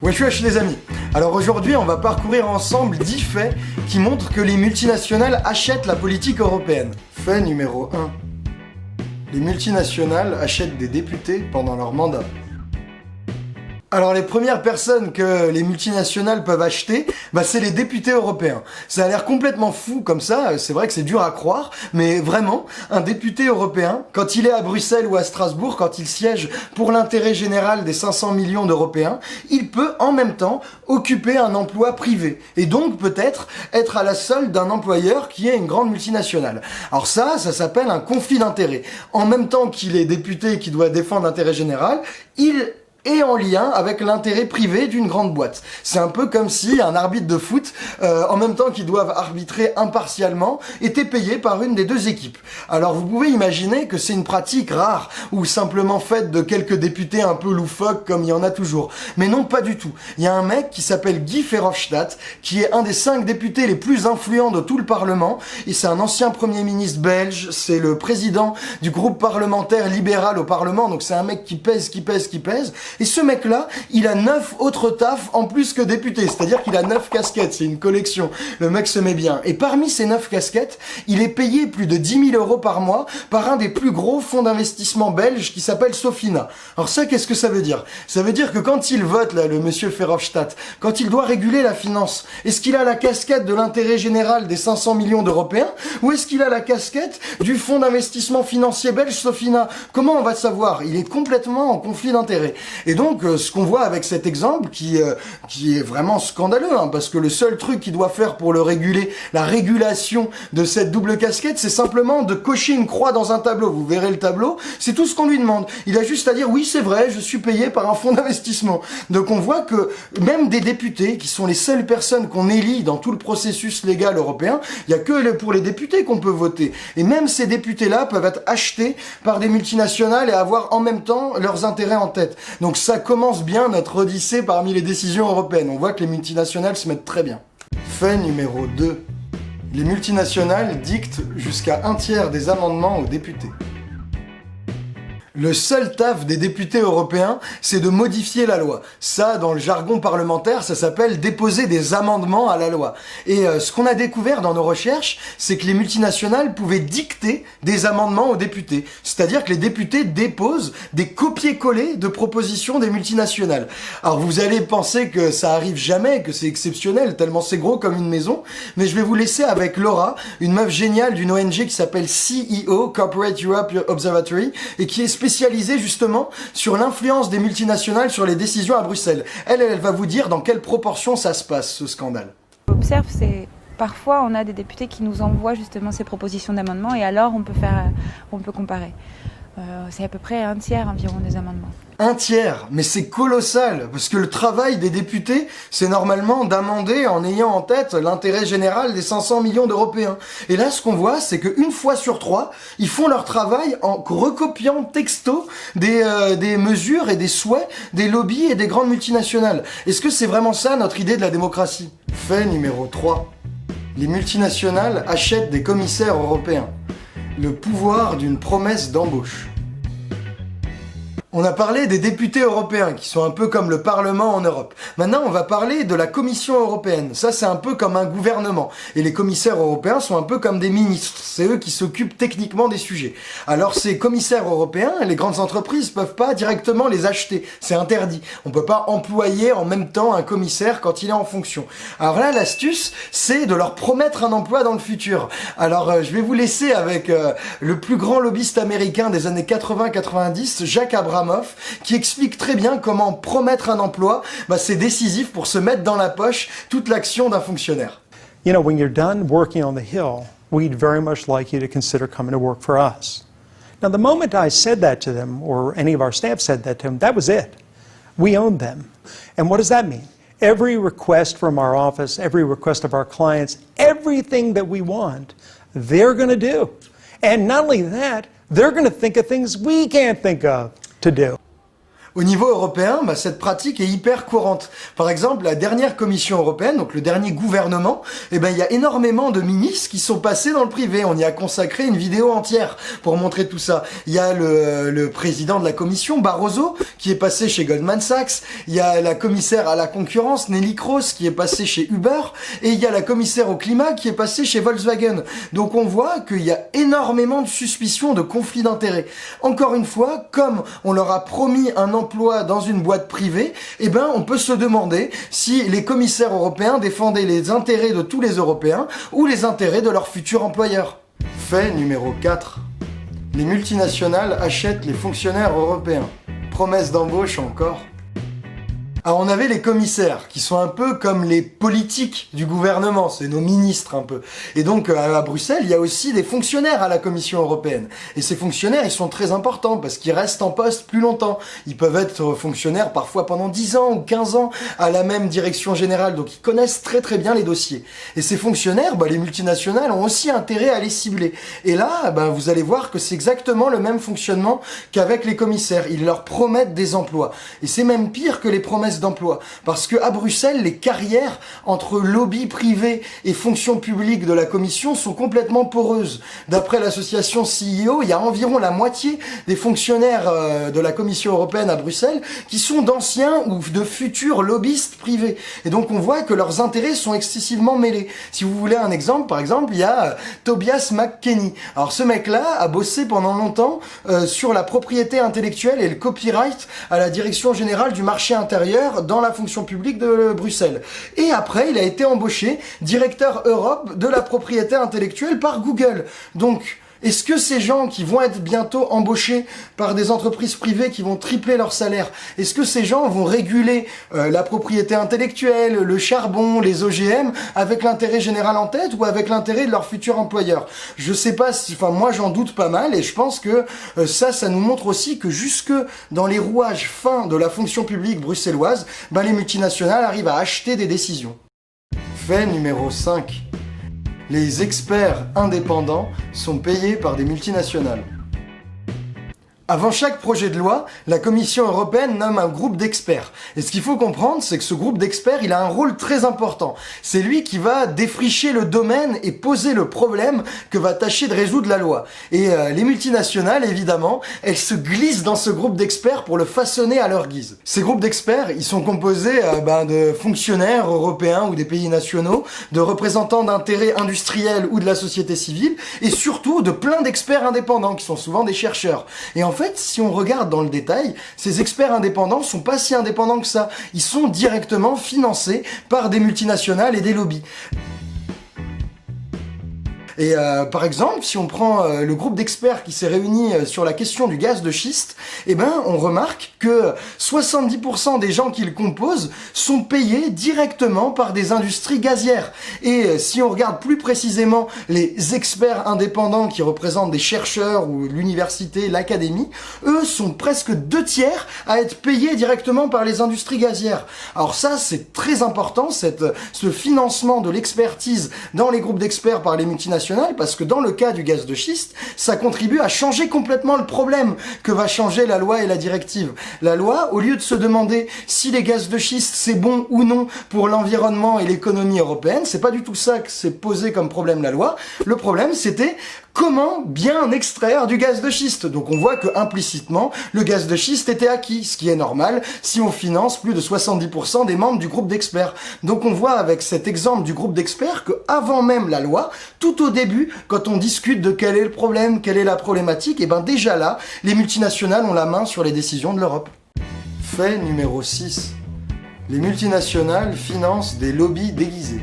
Wesh wesh les amis. Alors aujourd'hui on va parcourir ensemble 10 faits qui montrent que les multinationales achètent la politique européenne. Fait numéro 1. Les multinationales achètent des députés pendant leur mandat. Alors les premières personnes que les multinationales peuvent acheter, c'est les députés européens. Ça a l'air complètement fou comme ça, c'est vrai que c'est dur à croire, mais vraiment, un député européen, quand il est à Bruxelles ou à Strasbourg, quand il siège pour l'intérêt général des 500 millions d'Européens, il peut en même temps occuper un emploi privé, et donc peut-être être à la solde d'un employeur qui est une grande multinationale. Alors ça s'appelle un conflit d'intérêts. En même temps qu'il est député et qu'il doit défendre l'intérêt général, il est en lien avec l'intérêt privé d'une grande boîte. C'est un peu comme si un arbitre de foot, en même temps qu'ils doivent arbitrer impartialement, était payé par une des deux équipes. Alors vous pouvez imaginer que c'est une pratique rare, ou simplement faite de quelques députés un peu loufoques comme il y en a toujours. Mais non, pas du tout. Il y a un mec qui s'appelle Guy Verhofstadt, qui est un des 5 députés les plus influents de tout le Parlement, et c'est un ancien Premier ministre belge, c'est le président du groupe parlementaire libéral au Parlement, donc c'est un mec qui pèse. Et ce mec-là, il a 9 autres tafs en plus que député, c'est-à-dire qu'il a 9 casquettes, c'est une collection. Le mec se met bien. Et parmi ces 9 casquettes, il est payé plus de 10 000 € par mois par un des plus gros fonds d'investissement belges qui s'appelle Sofina. Alors ça, qu'est-ce que ça veut dire? Ça veut dire que quand il vote, là, le monsieur Verhofstadt, quand il doit réguler la finance, est-ce qu'il a la casquette de l'intérêt général des 500 millions d'Européens ou est-ce qu'il a la casquette du fonds d'investissement financier belge Sofina? Comment on va savoir? Il est complètement en conflit d'intérêts. Et donc, ce qu'on voit avec cet exemple, qui est vraiment scandaleux, parce que le seul truc qu'il doit faire pour le réguler, la régulation de cette double casquette, c'est simplement de cocher une croix dans un tableau. Vous verrez le tableau, c'est tout ce qu'on lui demande. Il a juste à dire, oui, c'est vrai, je suis payé par un fonds d'investissement. Donc on voit que même des députés, qui sont les seules personnes qu'on élit dans tout le processus légal européen, il n'y a que pour les députés qu'on peut voter. Et même ces députés-là peuvent être achetés par des multinationales et avoir en même temps leurs intérêts en tête. Donc ça commence bien notre odyssée parmi les décisions européennes. On voit que les multinationales se mettent très bien. Fait numéro 2. Les multinationales dictent jusqu'à 1/3 des amendements aux députés. Le seul taf des députés européens, c'est de modifier la loi. Ça, dans le jargon parlementaire, ça s'appelle déposer des amendements à la loi. Et ce qu'on a découvert dans nos recherches, c'est que les multinationales pouvaient dicter des amendements aux députés. C'est-à-dire que les députés déposent des copier-coller de propositions des multinationales. Alors vous allez penser que ça arrive jamais, que c'est exceptionnel, tellement c'est gros comme une maison, mais je vais vous laisser avec Laura, une meuf géniale d'une ONG qui s'appelle CEO, Corporate Europe Observatory, et qui est spécialisée justement sur l'influence des multinationales sur les décisions à Bruxelles. Elle va vous dire dans quelle proportion ça se passe, ce scandale. On observe, c'est parfois on a des députés qui nous envoient justement ces propositions d'amendement et alors on peut comparer. C'est à peu près 1/3 environ des amendements. 1/3, mais c'est colossal, parce que le travail des députés, c'est normalement d'amender en ayant en tête l'intérêt général des 500 millions d'Européens. Et là, ce qu'on voit, c'est qu'une fois sur 3, ils font leur travail en recopiant texto des mesures et des souhaits des lobbies et des grandes multinationales. Est-ce que c'est vraiment ça notre idée de la démocratie? Fait numéro 3. Les multinationales achètent des commissaires européens. Le pouvoir d'une promesse d'embauche. On a parlé des députés européens, qui sont un peu comme le Parlement en Europe. Maintenant, on va parler de la Commission européenne. Ça, c'est un peu comme un gouvernement. Et les commissaires européens sont un peu comme des ministres. C'est eux qui s'occupent techniquement des sujets. Alors, ces commissaires européens, les grandes entreprises peuvent pas directement les acheter. C'est interdit. On peut pas employer en même temps un commissaire quand il est en fonction. Alors là, l'astuce, c'est de leur promettre un emploi dans le futur. Alors, je vais vous laisser avec le plus grand lobbyiste américain des années 80-90, Jacques Abramoff, qui explique très bien comment promettre un emploi, c'est décisif pour se mettre dans la poche toute l'action d'un fonctionnaire. You know, when you're done working on the Hill, we'd very much like you to consider coming to work for us. Now, the moment I said that to them, or any of our staff said that to them, that was it. We owned them. And what does that mean? Every request from our office, every request of our clients, everything that we want, they're going to do. And not only that, they're going to think of things we can't think of to do. Au niveau européen, cette pratique est hyper courante. Par exemple, la dernière Commission européenne, donc le dernier gouvernement, il y a énormément de ministres qui sont passés dans le privé. On y a consacré une vidéo entière pour montrer tout ça. Il y a le président de la Commission, Barroso, qui est passé chez Goldman Sachs. Il y a la commissaire à la concurrence, Neelie Kroes, qui est passée chez Uber. Et il y a la commissaire au climat qui est passée chez Volkswagen. Donc on voit qu'il y a énormément de suspicions de conflits d'intérêts. Encore une fois, comme on leur a promis un emploi dans une boîte privée, on peut se demander si les commissaires européens défendaient les intérêts de tous les Européens ou les intérêts de leurs futurs employeurs. Fait numéro 4. Les multinationales achètent les fonctionnaires européens. Promesse d'embauche encore. Alors on avait les commissaires, qui sont un peu comme les politiques du gouvernement, c'est nos ministres un peu. Et donc à Bruxelles, il y a aussi des fonctionnaires à la Commission européenne. Et ces fonctionnaires, ils sont très importants, parce qu'ils restent en poste plus longtemps. Ils peuvent être fonctionnaires parfois pendant 10 ans ou 15 ans à la même direction générale, donc ils connaissent très très bien les dossiers. Et ces fonctionnaires, les multinationales ont aussi intérêt à les cibler. Et là, vous allez voir que c'est exactement le même fonctionnement qu'avec les commissaires. Ils leur promettent des emplois. Et c'est même pire que les promesses d'emploi. Parce que à Bruxelles, les carrières entre lobby privé et fonction publique de la Commission sont complètement poreuses. D'après l'association CEO, il y a environ la moitié des fonctionnaires de la Commission européenne à Bruxelles qui sont d'anciens ou de futurs lobbyistes privés. Et donc on voit que leurs intérêts sont excessivement mêlés. Si vous voulez un exemple, par exemple, il y a Tobias McKenney. Alors ce mec-là a bossé pendant longtemps sur la propriété intellectuelle et le copyright à la direction générale du marché intérieur dans la fonction publique de Bruxelles. Et après, il a été embauché directeur Europe de la propriété intellectuelle par Google. Donc, est-ce que ces gens qui vont être bientôt embauchés par des entreprises privées qui vont tripler leur salaire, est-ce que ces gens vont réguler la propriété intellectuelle, le charbon, les OGM avec l'intérêt général en tête ou avec l'intérêt de leur futur employeur? Je sais pas, moi j'en doute pas mal et je pense que ça nous montre aussi que jusque dans les rouages fins de la fonction publique bruxelloise, les multinationales arrivent à acheter des décisions. Fait numéro 5. Les experts indépendants sont payés par des multinationales. Avant chaque projet de loi, la Commission européenne nomme un groupe d'experts. Et ce qu'il faut comprendre, c'est que ce groupe d'experts, il a un rôle très important. C'est lui qui va défricher le domaine et poser le problème que va tâcher de résoudre la loi. Et les multinationales, évidemment, elles se glissent dans ce groupe d'experts pour le façonner à leur guise. Ces groupes d'experts, ils sont composés de fonctionnaires européens ou des pays nationaux, de représentants d'intérêts industriels ou de la société civile, et surtout de plein d'experts indépendants qui sont souvent des chercheurs. Et en fait, si on regarde dans le détail, ces experts indépendants sont pas si indépendants que ça. Ils sont directement financés par des multinationales et des lobbies. Et par exemple, si on prend le groupe d'experts qui s'est réuni sur la question du gaz de schiste, on remarque que 70% des gens qui le composent sont payés directement par des industries gazières. Et si on regarde plus précisément les experts indépendants qui représentent des chercheurs ou l'université, l'académie, eux sont presque 2/3 à être payés directement par les industries gazières. Alors ça, c'est très important, ce financement de l'expertise dans les groupes d'experts par les multinationales, parce que dans le cas du gaz de schiste, ça contribue à changer complètement le problème que va changer la loi et la directive. La loi, au lieu de se demander si les gaz de schiste c'est bon ou non pour l'environnement et l'économie européenne, c'est pas du tout ça que s'est posé comme problème la loi. Le problème, c'était comment bien extraire du gaz de schiste. Donc on voit que implicitement, le gaz de schiste était acquis, ce qui est normal si on finance plus de 70% des membres du groupe d'experts. Donc on voit avec cet exemple du groupe d'experts que avant même la loi, tout au début, quand on discute de quel est le problème, quelle est la problématique, déjà là, les multinationales ont la main sur les décisions de l'Europe. Fait numéro 6. Les multinationales financent des lobbies déguisés.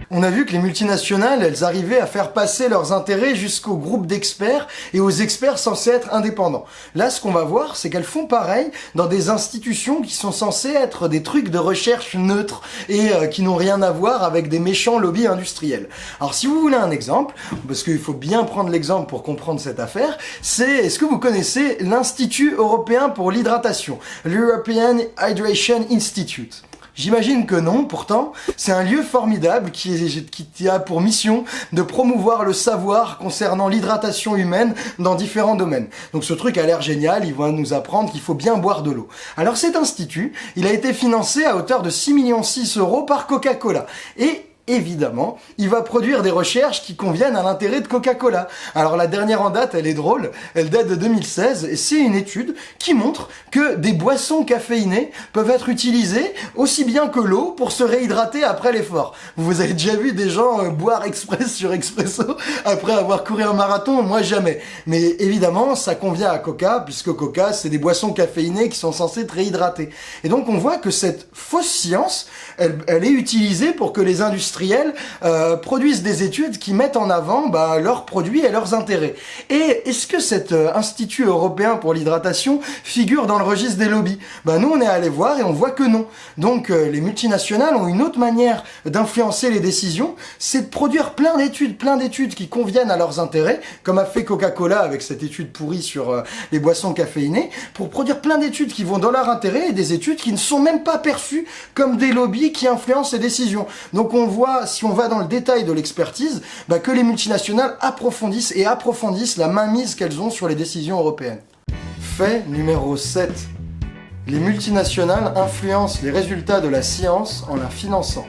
On a vu que les multinationales, elles arrivaient à faire passer leurs intérêts jusqu'aux groupes d'experts et aux experts censés être indépendants. Là, ce qu'on va voir, c'est qu'elles font pareil dans des institutions qui sont censées être des trucs de recherche neutres et qui n'ont rien à voir avec des méchants lobbies industriels. Alors, si vous voulez un exemple, parce qu'il faut bien prendre l'exemple pour comprendre cette affaire, est-ce que vous connaissez l'Institut européen pour l'hydratation, l'European Hydration Institute? J'imagine que non, pourtant, c'est un lieu formidable qui a pour mission de promouvoir le savoir concernant l'hydratation humaine dans différents domaines. Donc ce truc a l'air génial, il va nous apprendre qu'il faut bien boire de l'eau. Alors cet institut, il a été financé à hauteur de 6,6 millions € par Coca-Cola. Et évidemment, il va produire des recherches qui conviennent à l'intérêt de Coca-Cola. Alors la dernière en date, elle est drôle, elle date de 2016 et c'est une étude qui montre que des boissons caféinées peuvent être utilisées aussi bien que l'eau pour se réhydrater après l'effort. Vous avez déjà vu des gens boire express sur expresso après avoir couru un marathon? Moi jamais. Mais évidemment, ça convient à Coca puisque Coca, c'est des boissons caféinées qui sont censées te réhydrater. Et donc on voit que cette fausse science, elle est utilisée pour que les industriels produisent des études qui mettent en avant leurs produits et leurs intérêts. Et est-ce que cet Institut européen pour l'hydratation figure dans le registre des lobbies? Nous, on est allé voir et on voit que non. Donc, les multinationales ont une autre manière d'influencer les décisions, c'est de produire plein d'études qui conviennent à leurs intérêts, comme a fait Coca-Cola avec cette étude pourrie sur les boissons caféinées, pour produire plein d'études qui vont dans leur intérêt et des études qui ne sont même pas perçues comme des lobbies qui influencent les décisions. Donc, on voit, si on va dans le détail de l'expertise, que les multinationales approfondissent la mainmise qu'elles ont sur les décisions européennes. Fait numéro 7. Les multinationales influencent les résultats de la science en la finançant.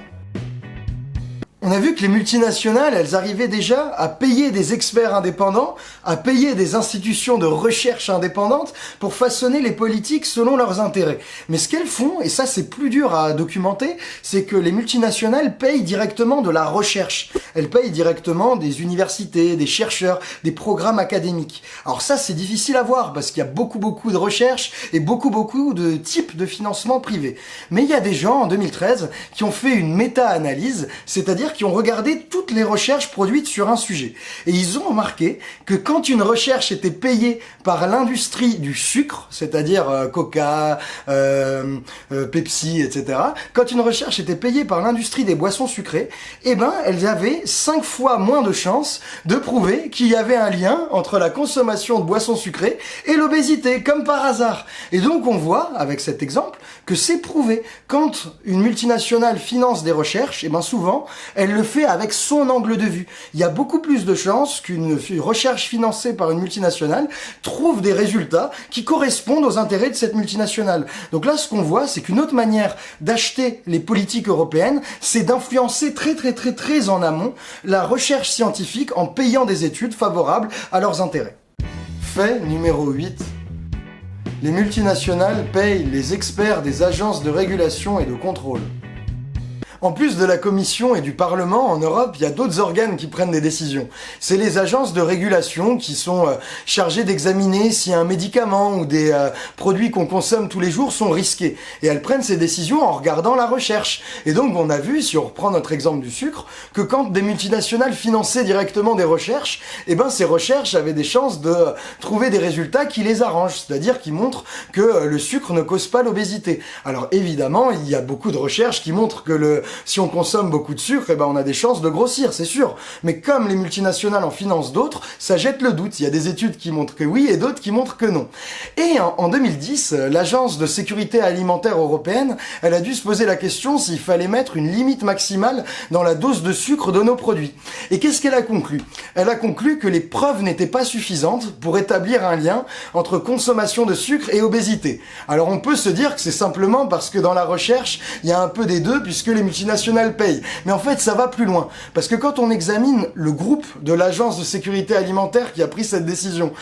On a vu que les multinationales, elles arrivaient déjà à payer des experts indépendants, à payer des institutions de recherche indépendantes pour façonner les politiques selon leurs intérêts. Mais ce qu'elles font, et ça c'est plus dur à documenter, c'est que les multinationales payent directement de la recherche. Elles payent directement des universités, des chercheurs, des programmes académiques. Alors ça c'est difficile à voir parce qu'il y a beaucoup de recherches et beaucoup de types de financement privé. Mais il y a des gens en 2013 qui ont fait une méta-analyse, c'est-à-dire qui ont regardé toutes les recherches produites sur un sujet. Et ils ont remarqué que quand une recherche était payée par l'industrie du sucre, c'est-à-dire Coca, Pepsi, etc., quand une recherche était payée par l'industrie des boissons sucrées, elles avaient 5 fois moins de chances de prouver qu'il y avait un lien entre la consommation de boissons sucrées et l'obésité, comme par hasard. Et donc on voit, avec cet exemple, que c'est prouvé. Quand une multinationale finance des recherches, souvent, elle le fait avec son angle de vue. Il y a beaucoup plus de chances qu'une recherche financée par une multinationale trouve des résultats qui correspondent aux intérêts de cette multinationale. Donc là, ce qu'on voit, c'est qu'une autre manière d'acheter les politiques européennes, c'est d'influencer très en amont la recherche scientifique en payant des études favorables à leurs intérêts. Fait numéro 8. Les multinationales payent les experts des agences de régulation et de contrôle. En plus de la Commission et du Parlement, en Europe, il y a d'autres organes qui prennent des décisions. C'est les agences de régulation qui sont chargées d'examiner si un médicament ou des produits qu'on consomme tous les jours sont risqués. Et elles prennent ces décisions en regardant la recherche. Et donc on a vu, si on reprend notre exemple du sucre, que quand des multinationales finançaient directement des recherches, ces recherches avaient des chances de trouver des résultats qui les arrangent, c'est-à-dire qui montrent que le sucre ne cause pas l'obésité. Alors évidemment, il y a beaucoup de recherches qui montrent que si on consomme beaucoup de sucre, on a des chances de grossir, c'est sûr. Mais comme les multinationales en financent d'autres, ça jette le doute. Il y a des études qui montrent que oui et d'autres qui montrent que non. Et en 2010, l'Agence de sécurité alimentaire européenne, elle a dû se poser la question s'il fallait mettre une limite maximale dans la dose de sucre de nos produits. Et qu'est-ce qu'elle a conclu? Elle a conclu que les preuves n'étaient pas suffisantes pour établir un lien entre consommation de sucre et obésité. Alors on peut se dire que c'est simplement parce que dans la recherche, il y a un peu des deux, puisque les multinationales payent. Mais en fait, ça va plus loin. Parce que quand on examine le groupe de l'Agence de sécurité alimentaire qui a pris cette décision,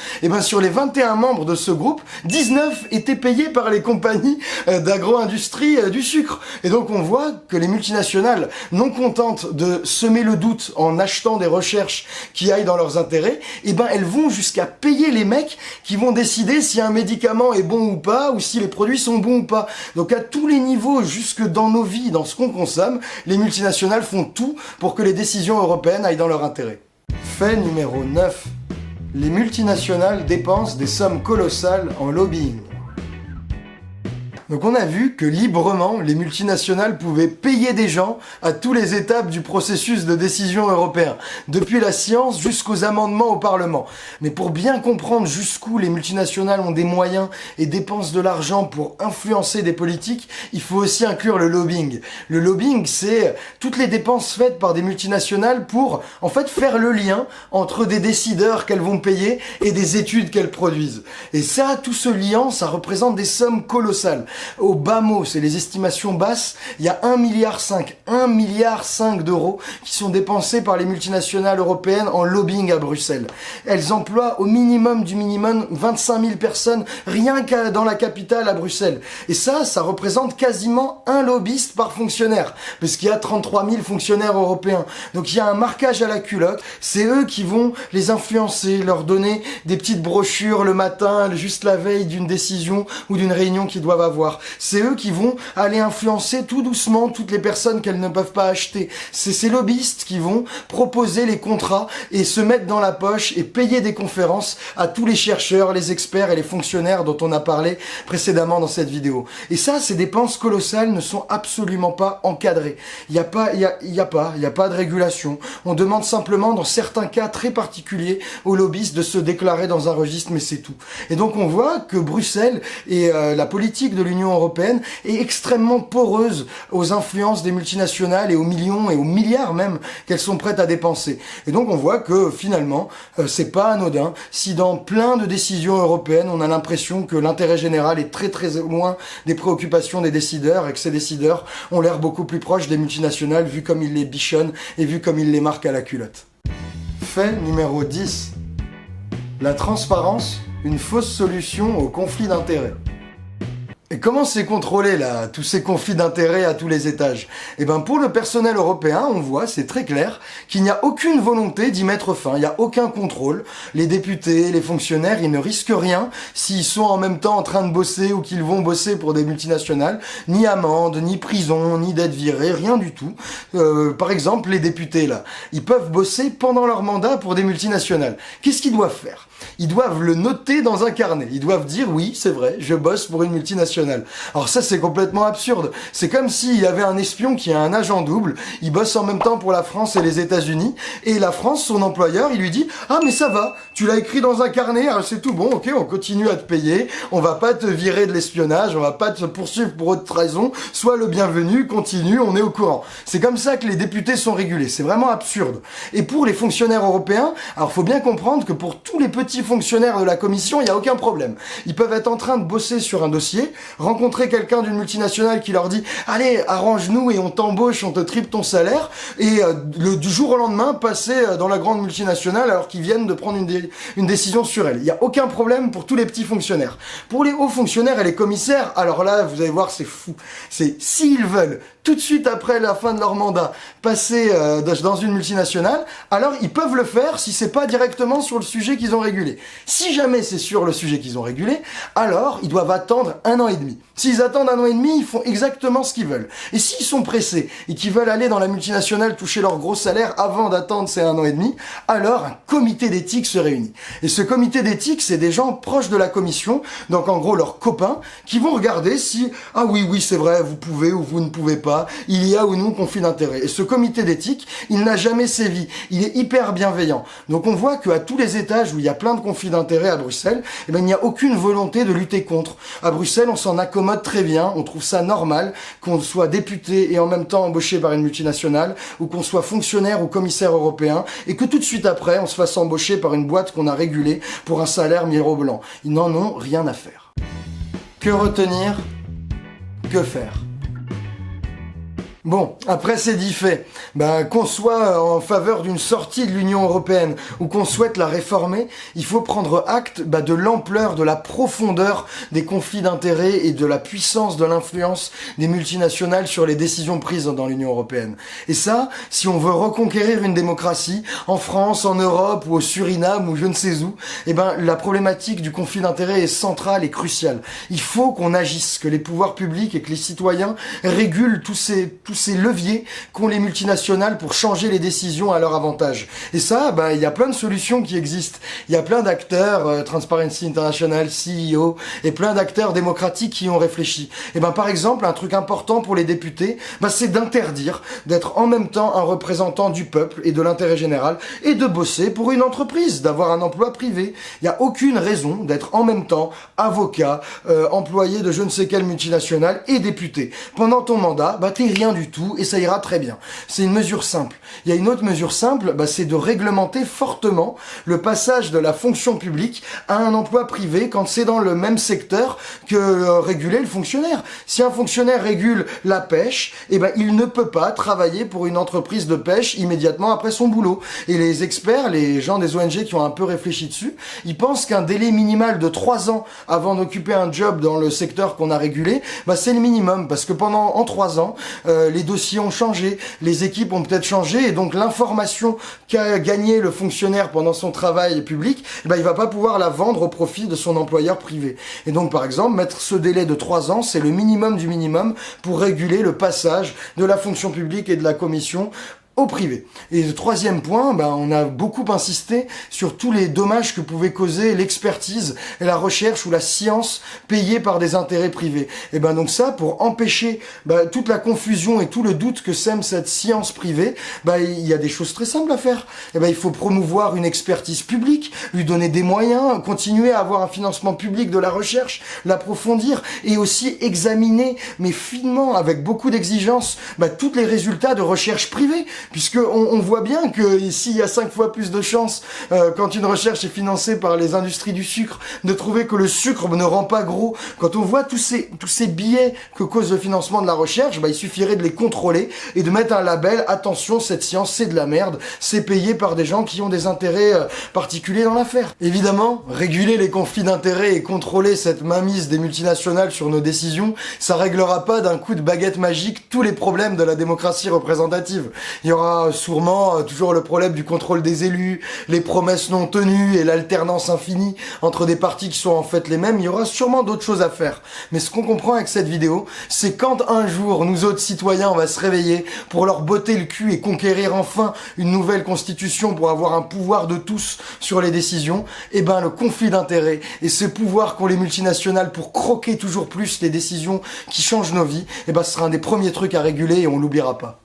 sur les 21 membres de ce groupe, 19 étaient payés par les compagnies d'agro-industrie du sucre. Et donc on voit que les multinationales, non contentes de semer le doute en achetant des recherches qui aillent dans leurs intérêts, elles vont jusqu'à payer les mecs qui vont décider si un médicament est bon ou pas, ou si les produits sont bons ou pas. Donc à tous les niveaux, jusque dans nos vies, dans ce qu'on consomme, les multinationales font tout pour que les décisions européennes aillent dans leur intérêt. Fait numéro 9. Les multinationales dépensent des sommes colossales en lobbying. Donc on a vu que librement, les multinationales pouvaient payer des gens à toutes les étapes du processus de décision européen, depuis la science jusqu'aux amendements au Parlement. Mais pour bien comprendre jusqu'où les multinationales ont des moyens et dépensent de l'argent pour influencer des politiques, il faut aussi inclure le lobbying. Le lobbying, c'est toutes les dépenses faites par des multinationales pour, en fait, faire le lien entre des décideurs qu'elles vont payer et des études qu'elles produisent. Et ça, tout ce lien, ça représente des sommes colossales. Au bas mot, c'est les estimations basses, il y a 1,5 milliard d'euros qui sont dépensés par les multinationales européennes en lobbying à Bruxelles. Elles emploient au minimum du minimum 25 000 personnes rien qu'à dans la capitale à Bruxelles. Et ça représente quasiment un lobbyiste par fonctionnaire, parce qu'il y a 33 000 fonctionnaires européens. Donc il y a un marquage à la culotte, c'est eux qui vont les influencer, leur donner des petites brochures le matin, juste la veille d'une décision ou d'une réunion qu'ils doivent avoir. C'est eux qui vont aller influencer tout doucement toutes les personnes qu'elles ne peuvent pas acheter. C'est ces lobbyistes qui vont proposer les contrats et se mettre dans la poche et payer des conférences à tous les chercheurs, les experts et les fonctionnaires dont on a parlé précédemment dans cette vidéo. Et ça, ces dépenses colossales ne sont absolument pas encadrées. Il n'y a pas de régulation. On demande simplement, dans certains cas très particuliers, aux lobbyistes de se déclarer dans un registre, mais c'est tout. Et donc on voit que Bruxelles et la politique de l'Union européenne est extrêmement poreuse aux influences des multinationales et aux millions et aux milliards même qu'elles sont prêtes à dépenser. Et donc on voit que finalement, c'est pas anodin si dans plein de décisions européennes, on a l'impression que l'intérêt général est très très loin des préoccupations des décideurs et que ces décideurs ont l'air beaucoup plus proches des multinationales vu comme ils les bichonnent et vu comme ils les marquent à la culotte. Fait numéro 10. La transparence, une fausse solution au conflit d'intérêts. Et comment c'est contrôlé là, tous ces conflits d'intérêts à tous les étages? Eh ben pour le personnel européen, on voit, c'est très clair, qu'il n'y a aucune volonté d'y mettre fin, il n'y a aucun contrôle. Les députés, les fonctionnaires, ils ne risquent rien s'ils sont en même temps en train de bosser ou qu'ils vont bosser pour des multinationales, ni amende, ni prison, ni d'être virés, rien du tout. Par exemple, les députés là, ils peuvent bosser pendant leur mandat pour des multinationales. Qu'est-ce qu'ils doivent faire? Ils doivent le noter dans un carnet. Ils doivent dire, oui, c'est vrai, je bosse pour une multinationale. Alors ça, c'est complètement absurde. C'est comme s'il y avait un espion qui a un agent double. Il bosse en même temps pour la France et les États-Unis. Et la France, son employeur, il lui dit, ah, mais ça va, tu l'as écrit dans un carnet, c'est tout bon, ok, on continue à te payer. On va pas te virer de l'espionnage, on va pas te poursuivre pour autre trahison. Sois le bienvenu, continue, on est au courant. C'est comme ça que les députés sont régulés. C'est vraiment absurde. Et pour les fonctionnaires européens, alors faut bien comprendre que pour tous les petits fonctionnaires de la commission, il n'y a aucun problème. Ils peuvent être en train de bosser sur un dossier, rencontrer quelqu'un d'une multinationale qui leur dit « Allez, arrange-nous et on t'embauche, on te triple ton salaire » et du jour au lendemain, passer dans la grande multinationale alors qu'ils viennent de prendre une décision sur elle. Il n'y a aucun problème pour tous les petits fonctionnaires. Pour les hauts fonctionnaires et les commissaires, alors là, vous allez voir, c'est fou. C'est s'ils veulent tout de suite après la fin de leur mandat passer dans une multinationale, alors ils peuvent le faire si c'est pas directement sur le sujet qu'ils ont régulé. Si jamais c'est sur le sujet qu'ils ont régulé, alors ils doivent attendre 1 an et demi. S'ils attendent 1 an et demi, ils font exactement ce qu'ils veulent. Et s'ils sont pressés et qu'ils veulent aller dans la multinationale toucher leur gros salaire avant d'attendre ces 1 an et demi, alors un comité d'éthique se réunit. Et ce comité d'éthique, c'est des gens proches de la commission, donc en gros leurs copains, qui vont regarder si, ah oui, c'est vrai, vous pouvez ou vous ne pouvez pas, il y a ou non conflit d'intérêts. Et ce comité d'éthique, il n'a jamais sévi. Il est hyper bienveillant. Donc on voit qu'à tous les étages où il y a plein de conflits d'intérêts à Bruxelles, eh ben, il n'y a aucune volonté de lutter contre. À Bruxelles, on s'en accommode très bien, on trouve ça normal qu'on soit député et en même temps embauché par une multinationale, ou qu'on soit fonctionnaire ou commissaire européen, et que tout de suite après, on se fasse embaucher par une boîte qu'on a régulée pour un salaire mirobolant. Ils n'en ont rien à faire. Que retenir? Que faire? Bon, après c'est dit fait, qu'on soit en faveur d'une sortie de l'Union européenne ou qu'on souhaite la réformer, il faut prendre acte de l'ampleur, de la profondeur des conflits d'intérêts et de la puissance de l'influence des multinationales sur les décisions prises dans l'Union européenne. Et ça, si on veut reconquérir une démocratie, en France, en Europe ou au Suriname ou je ne sais où, la problématique du conflit d'intérêts est centrale et cruciale. Il faut qu'on agisse, que les pouvoirs publics et que les citoyens régulent tous ces leviers qu'ont les multinationales pour changer les décisions à leur avantage. Et ça, il y a plein de solutions qui existent. Il y a plein d'acteurs, Transparency International, CEO, et plein d'acteurs démocratiques qui ont réfléchi. Et par exemple, un truc important pour les députés, c'est d'interdire d'être en même temps un représentant du peuple et de l'intérêt général et de bosser pour une entreprise, d'avoir un emploi privé. Il n'y a aucune raison d'être en même temps avocat, employé de je ne sais quelle multinationale et député. Pendant ton mandat, t'es rien du tout et ça ira très bien. C'est une mesure simple. Il y a une autre mesure simple, c'est de réglementer fortement le passage de la fonction publique à un emploi privé quand c'est dans le même secteur que réguler le fonctionnaire. Si un fonctionnaire régule la pêche, il ne peut pas travailler pour une entreprise de pêche immédiatement après son boulot. Et les experts, les gens des ONG qui ont un peu réfléchi dessus, ils pensent qu'un délai minimal de 3 ans avant d'occuper un job dans le secteur qu'on a régulé, c'est le minimum, parce que en 3 ans, les dossiers ont changé, les équipes ont peut-être changé, et donc l'information qu'a gagné le fonctionnaire pendant son travail public, il va pas pouvoir la vendre au profit de son employeur privé. Et donc, par exemple, mettre ce délai de 3 ans, c'est le minimum du minimum pour réguler le passage de la fonction publique et de la commission au privé. Et le troisième point, on a beaucoup insisté sur tous les dommages que pouvait causer l'expertise et la recherche ou la science payée par des intérêts privés. Et donc ça, pour empêcher toute la confusion et tout le doute que sème cette science privée, il y a des choses très simples à faire. Il faut promouvoir une expertise publique, lui donner des moyens, continuer à avoir un financement public de la recherche, l'approfondir et aussi examiner, mais finement, avec beaucoup d'exigence, tous les résultats de recherche privée. Puisque on voit bien que s'il y a 5 fois plus de chances quand une recherche est financée par les industries du sucre de trouver que le sucre ne rend pas gros, quand on voit tous ces biais que cause le financement de la recherche, il suffirait de les contrôler et de mettre un label, attention, cette science c'est de la merde, c'est payé par des gens qui ont des intérêts particuliers dans l'affaire. Évidemment, réguler les conflits d'intérêts et contrôler cette mainmise des multinationales sur nos décisions, ça réglera pas d'un coup de baguette magique tous les problèmes de la démocratie représentative. Il y aura sûrement toujours le problème du contrôle des élus, les promesses non tenues et l'alternance infinie entre des partis qui sont en fait les mêmes. Il y aura sûrement d'autres choses à faire. Mais ce qu'on comprend avec cette vidéo, c'est quand un jour, nous autres citoyens, on va se réveiller pour leur botter le cul et conquérir enfin une nouvelle constitution pour avoir un pouvoir de tous sur les décisions, le conflit d'intérêts et ce pouvoir qu'ont les multinationales pour croquer toujours plus les décisions qui changent nos vies, ce sera un des premiers trucs à réguler et on l'oubliera pas.